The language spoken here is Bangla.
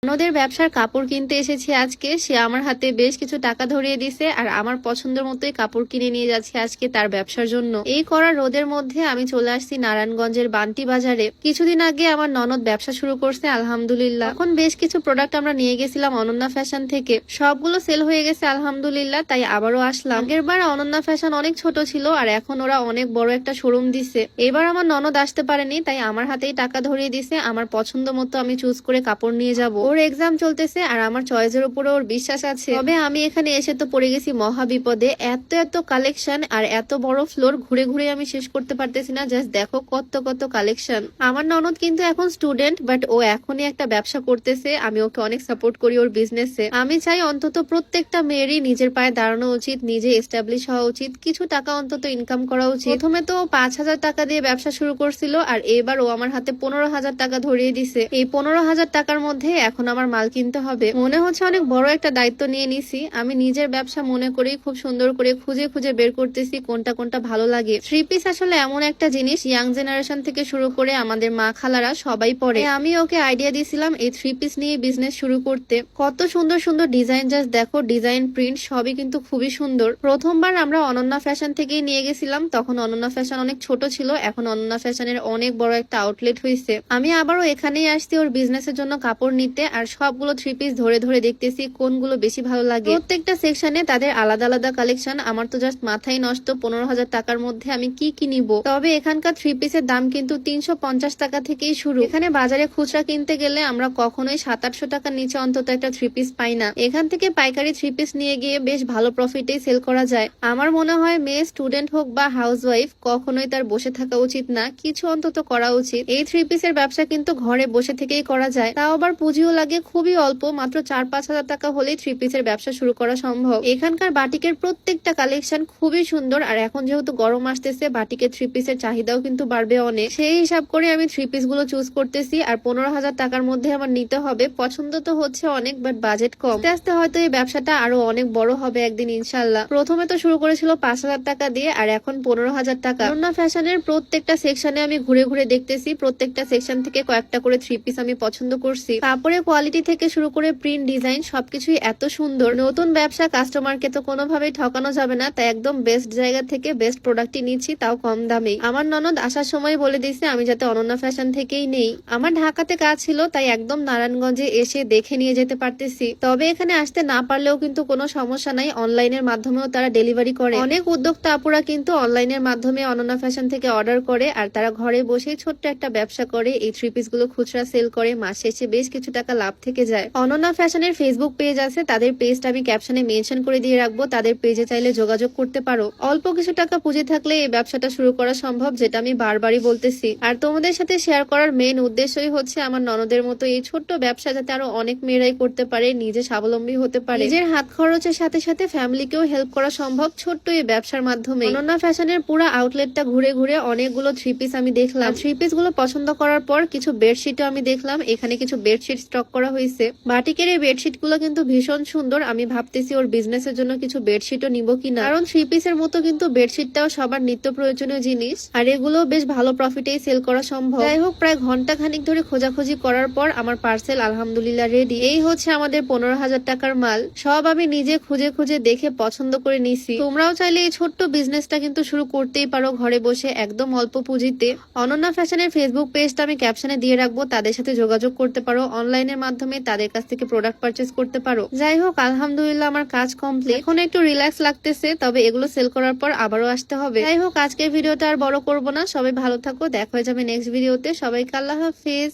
ননদের ব্যবসার কাপড় কিনতে এসেছি আজকে। সে আমার হাতে বেশ কিছু টাকা ধরিয়ে দিছে আর আমার পছন্দের মতোই কাপড় কিনে নিয়ে যাচ্ছে আজকে তার ব্যবসার জন্য। এই কড়া রোদের মধ্যে আমি চলে আসছি নারায়ণগঞ্জের বান্টি বাজারে। কিছুদিন আগে আমার ননদ ব্যবসা শুরু করছে আলহামদুলিল্লাহ। এখন বেশ কিছু প্রোডাক্ট আমরা নিয়ে গেছিলাম অনন্যা ফ্যাশন থেকে, সবগুলো সেল হয়ে গেছে আলহামদুলিল্লাহ। তাই আবারও আসলাম। আগের বার অনন্যা ফ্যাশন অনেক ছোট ছিল আর এখন ওরা অনেক বড় একটা শোরুম দিছে। এবার আমার ননদ আসতে পারেনি, তাই আমার হাতেই টাকা ধরিয়ে দিছে। আমার পছন্দ মতো আমি চুজ করে কাপড় নিয়ে যাব। ওর এক্সাম চলতেছে আর আমার চয়েসের উপরে ওর বিশ্বাস আছে। তবে আমি এখানে এসে তো পড়ে গেছি মহা বিপদে। এত এত কালেকশন আর এত বড় ফ্লোর, ঘুরে ঘুরে আমি শেষ করতে পারতেছি না। জাস্ট দেখো কত কত কালেকশন। আমার ননদ কিন্তু এখন স্টুডেন্ট, বাট ও এখনই একটা ব্যবসা করতেছে। আমি ওকে অনেক সাপোর্ট করি ওর বিজনেসে। আমি চাই অন্তত প্রত্যেকটা মেয়েরই নিজের পায়ে দাঁড়ানো উচিত, নিজে এস্টাবলিশ হওয়া উচিত, কিছু টাকা অন্তত ইনকাম করা উচিত। প্রথমে তো 5,000 টাকা দিয়ে ব্যবসা শুরু করছিল আর এবার ও আমার হাতে 15,000 টাকা ধরিয়ে দিছে। এই 15,000 টাকার মধ্যে এখন আমার মাল কিনতে হবে। মনে হচ্ছে অনেক বড় একটা দায়িত্ব নিয়ে নিছি। আমি নিজের ব্যবসা মনে করেই খুব সুন্দর করে খুঁজে খুঁজে বের করতেছি কোনটা কোনটা ভালো লাগে। থ্রি পিস আসলে এমন একটা জিনিস, ইয়াং জেনারেশন থেকে শুরু করে আমাদের মা খালারা সবাই পরে। আমি ওকে আইডিয়া দিয়েছিলাম এই থ্রি পিস নিয়ে বিজনেস শুরু করতে। কত সুন্দর সুন্দর ডিজাইন, জাস্ট দেখো ডিজাইন প্রিন্ট সবই কিন্তু খুবই সুন্দর। প্রথমবার আমরা অনন্যা ফ্যাশন থেকেই নিয়ে গেছিলাম, তখন অনন্যা ফ্যাশন অনেক ছোট ছিল। এখন অনন্যা ফ্যাশনের অনেক বড় একটা আউটলেট হয়েছে। আমি আবারও এখানেই আসছি ওর বিজনেসের জন্য কাপড় নিতে আর সবগুলো থ্রি পিস ধরে ধরে দেখতেছি কোনগুলো বেশি ভালো লাগে। প্রত্যেকটা সেকশনে তাদের আলাদা আলাদা কালেকশন। আমার তো জাস্ট মাথায় নষ্ট 15,000 টাকার মধ্যে আমি কি কি নিব। তবে এখানকার থ্রি পিসের দাম কিন্তু 350 টাকা থেকেই শুরু। এখানে বাজারে খুচরা কিনতে গেলে আমরা কখনোই 700-800 টাকার নিচে অন্তত একটা থ্রি পিস পাই না। এখান থেকে পাইকারি থ্রি পিস নিয়ে গিয়ে বেশ ভালো প্রফিটে সেল করা যায়। আমার মনে হয় মেয়ে স্টুডেন্ট হোক বা হাউস ওয়াইফ, কখনোই তার বসে থাকা উচিত না, কিছু অন্তত করা উচিত। এই থ্রি পিসের ব্যবসা কিন্তু ঘরে বসে থেকেই করা যায়, তাও আবার পুঁজিও লাগে খুবই অল্প, মাত্র 4-5 হাজার টাকা হলেই থ্রি পিসের ব্যবসা শুরু করা সম্ভব। এখানকার বাটিকের প্রত্যেকটা কালেকশন খুবই সুন্দর আর এখন যেহেতু গরম আসতেছে বাটিকের থ্রি পিসের চাহিদাও কিন্তু বাড়বে অনেক। সেই হিসাব করে আমি থ্রি পিস গুলো চুজ করতেছি আর 15,000 টাকার মধ্যে আমার নিতে হবে। পছন্দ তো হচ্ছে অনেক, বাট বাজেট কম। আস্তে আস্তে হয়তো এই ব্যবসাটা আরো অনেক বড় হবে একদিন ইনশাল্লাহ। প্রথমে তো শুরু করেছিল 5,000 টাকা দিয়ে আর এখন 15,000 টাকা। অনন্যা ফ্যাশনের প্রত্যেকটা সেকশনে আমি ঘুরে ঘুরে দেখতেছি, প্রত্যেকটা সেকশন থেকে কয়েকটা করে থ্রি পিস আমি পছন্দ করছি। কাপড়ের কোয়ালিটি থেকে শুরু করে প্রিন্ট, ডিজাইন সবকিছুই এত সুন্দর। নতুন ব্যবসা, কাস্টমারকে তো কোনোভাবেই ঠকানো যাবে না, তাই একদম বেস্ট জায়গা থেকে বেস্ট প্রোডাক্টই নিচ্ছি, তাও কম দামে। আমার ননদ আসার সময় বলে দিয়েছে আমি যাতে অনন্যা ফ্যাশন থেকেই নেই। আমার ঢাকাতে কাজ ছিল, তাই একদম নারায়ণগঞ্জে এসে দেখে নিয়ে যেতে পারতেছি। তবে এখানে আসতে না পারলেও কিন্তু কোনো সমস্যা নাই, অনলাইনের মাধ্যমেও তারা ডেলিভারি করে। অনেক উদ্যোক্তা আপুরা কিন্তু অনলাইনের মাধ্যমে অনন্যা ফ্যাশন থেকে অর্ডার করে আর তারা ঘরে বসে ছোট্ট একটা ব্যবসা করে। এই থ্রি পিস গুলো খুচরা সেল করে, মাস শেষে বেশ কিছু টাকা লাভ থেকে যায়। অনন্যা ফ্যাশনের ফেসবুক পেজ আছে, তাদের পেজটা আমি ক্যাপশনে মেনশন করে দিয়ে রাখবো। তাদের পেজে চাইলে যোগাযোগ করতে পারো। অল্প কিছু টাকা পুঁজি থাকলে এই ব্যবসাটা শুরু করা সম্ভব, যেটা আমি বারবারই বলতেছি। আর তোমাদের সাথে শেয়ার করার মেইন উদ্দেশ্যই হচ্ছে আমার ননদের মতো এই ছোট্ট ব্যবসা যাতে আরো অনেক মেয়েরাই করতে পারে, নিজে স্বাবলম্বী হতে পারে। নিজের হাত খরচের সাথে সাথে ফ্যামিলিকেও হেল্প করা সম্ভব ছোট্ট এই ব্যবসার মাধ্যমে। অনন্যা ফ্যাশনের পুরো আউটলেটটা ঘুরে ঘুরে অনেকগুলো থ্রি পিস আমি দেখলাম। থ্রি পিস গুলো পছন্দ করার পর কিছু বেডশিটও আমি দেখলাম। এখানে কিছু বেডশিট স্টক করা হয়েছে। বাটিকের এই বেডশিট গুলো কিন্তু ভীষণ সুন্দর। আমি ভাবতেছি ওর বিজনেসের জন্য কিছু বেডশিটও নিব কিনা, কারণ থ্রি পিসের মতো কিন্তু বেডশিটটাও সবার নিত্য প্রয়োজনীয় জিনিস আর এগুলো বেশ ভালো প্রফিটেই সেল করা সম্ভব। যাই হোক, প্রায় ঘন্টা খানিক ধরে খোঁজাখুঁজি করার পর আমার পার্সেল আলহামদুলিল্লাহ রেডি। এই হচ্ছে আমাদের 15,000 টাকার মাল। সব আমি নিজে খুঁজে খুঁজে দেখে পছন্দ করে নিছি। তোমরাও চাইলে এই ছোট্ট বিজনেসটা কিন্তু শুরু করতেই পারো ঘরে বসে, একদম অল্প পুঁজিতে। অনন্যা ফ্যাশনের ফেসবুক পেজটা আমি ক্যাপশনে দিয়ে রাখবো, তাদের সাথে যোগাযোগ করতে পারো। অনলাইনের মাধ্যমে তাদের কাছ থেকে প্রোডাক্ট পারচেজ করতে পারো। যাই হোক, আলহামদুলিল্লাহ আমার কাজ কমপ্লিট। এখন একটু রিল্যাক্স লাগতেছে, তবে এগুলো সেল করার পর আবারও আসতে হবে। যাই হোক, আজকের ভিডিওটা আর বড় করবো না। সবাই ভালো থাকো, দেখা হয়ে যাবে নেক্সট ভিডিওতে। সবাইকে আল্লাহ হাফিজ।